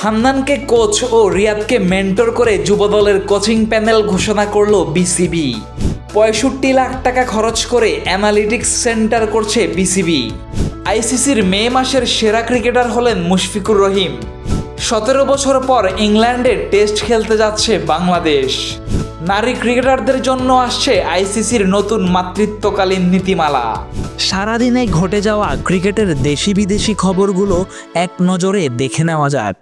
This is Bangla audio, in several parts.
হান্নানকে কোচ ও রিয়াদকে মেন্টর করে যুবদলের কোচিং প্যানেল ঘোষণা করল বিসিবি। ৬৫ লাখ টাকা খরচ করে অ্যানালিটিক্স সেন্টার করছে বিসিবি। আইসিসির মে মাসের সেরা ক্রিকেটার হলেন মুশফিকুর রহিম। ১৭ বছর পর ইংল্যান্ডে টেস্ট খেলতে যাচ্ছে বাংলাদেশ। নারী ক্রিকেটারদের জন্য আসছে আইসিসির নতুন মাতৃত্বকালীন নীতিমালা। সারাদিনে ঘটে যাওয়া ক্রিকেটের দেশি বিদেশি খবরগুলো এক নজরে দেখে নেওয়া যাক।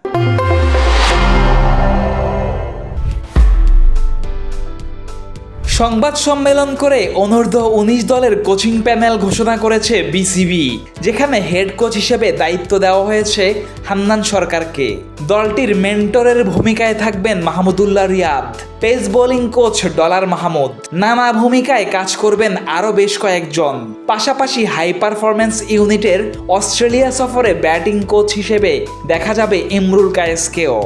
সংবাদ সম্মেলন করে অনূর্ধ্ব-১৯ দলের কোচিং প্যানেল ঘোষণা করেছে বিসিবি, যেখানে হেড কোচ হিসেবে দায়িত্ব দেওয়া হয়েছে হান্নান সরকারকে। দলটির মেন্টরের ভূমিকায় থাকবেন Mahmudullah Riyad, pace bowling coach Dollar Mahmud. নানা ভূমিকায় কাজ করবেন আরও বেশ কয়েকজন। পাশাপাশি হাই পারফরম্যান্স ইউনিটের অস্ট্রেলিয়া সফরে ব্যাটিং কোচ হিসেবে দেখা যাবে ইমরুল কায়েসকেও।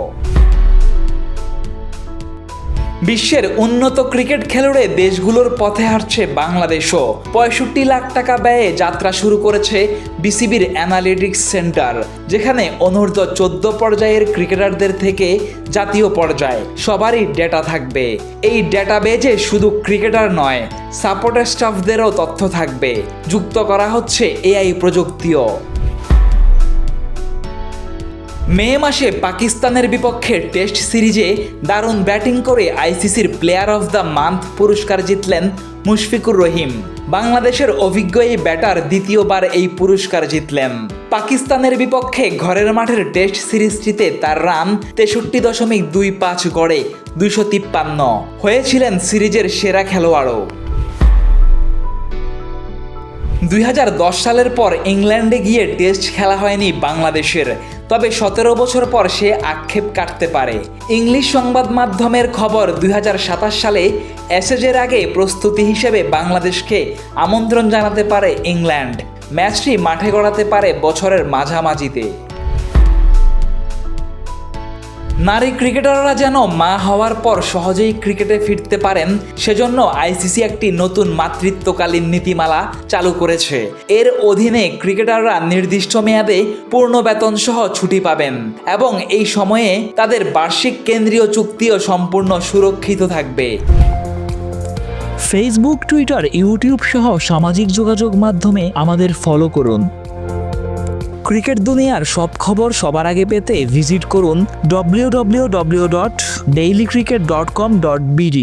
বিশ্বের উন্নত ক্রিকেট খেলুড়ে দেশগুলোর পথে হাঁটছে বাংলাদেশও। ৬৫ লাখ টাকা ব্যয়ে যাত্রা শুরু করেছে বিসিবির অ্যানালিটিক্স সেন্টার, যেখানে অনূর্ধ্ব-১৪ পর্যায়ের ক্রিকেটারদের থেকে জাতীয় পর্যায়ে সবারই ডেটা থাকবে। এই ডেটাবেজে শুধু ক্রিকেটার নয়, সাপোর্ট স্টাফদেরও তথ্য থাকবে। যুক্ত করা হচ্ছে এআই প্রযুক্তিও। মে মাসে পাকিস্তানের বিপক্ষে টেস্ট সিরিজে দারুণ ব্যাটিং করে আইসিসির প্লেয়ার অফ দ্য মান্থ পুরস্কার জিতলেন মুশফিকুর রহিম। বাংলাদেশের অভিজ্ঞ এই ব্যাটার দ্বিতীয়বার এই পুরস্কার জিতলেন। পাকিস্তানের বিপক্ষে ঘরের মাঠের টেস্ট সিরিজটিতে তার রান ৬৩.25 গড়ে ২৫৩ হয়েছিলেন সিরিজের সেরা খেলোয়াড়ও। ২০১০ সালের পর ইংল্যান্ডে গিয়ে টেস্ট খেলা হয়নি বাংলাদেশের, তবে ১৭ বছর পর সে আক্ষেপ কাটতে পারে। ইংলিশ সংবাদ মাধ্যমের খবর, ২০২৭ সালে অ্যাশেজের আগে প্রস্তুতি হিসেবে বাংলাদেশকে আমন্ত্রণ জানাতে পারে ইংল্যান্ড। ম্যাচটি মাঠে গড়াতে পারে বছরের মাঝামাঝিতে। নারী ক্রিকেটাররা যেন মা হওয়ার পর সহজেই ক্রিকেটে ফিরতে পারেন, সেজন্য আইসিসি একটি নতুন মাতৃত্বকালীন নীতিমালা চালু করেছে। এর অধীনে ক্রিকেটাররা নির্দিষ্ট মেয়াদে পূর্ণ বেতন সহ ছুটি পাবেন এবং এই সময়ে তাদের বার্ষিক কেন্দ্রীয় চুক্তিও সম্পূর্ণ সুরক্ষিত থাকবে। ফেসবুক, টুইটার, ইউটিউব সহ সামাজিক যোগাযোগ মাধ্যমে আমাদের ফলো করুন। ক্রিকেট দুনিয়ার সব খবর সবার আগে পেতে ভিজিট করুন www.dailycricket.com.bd।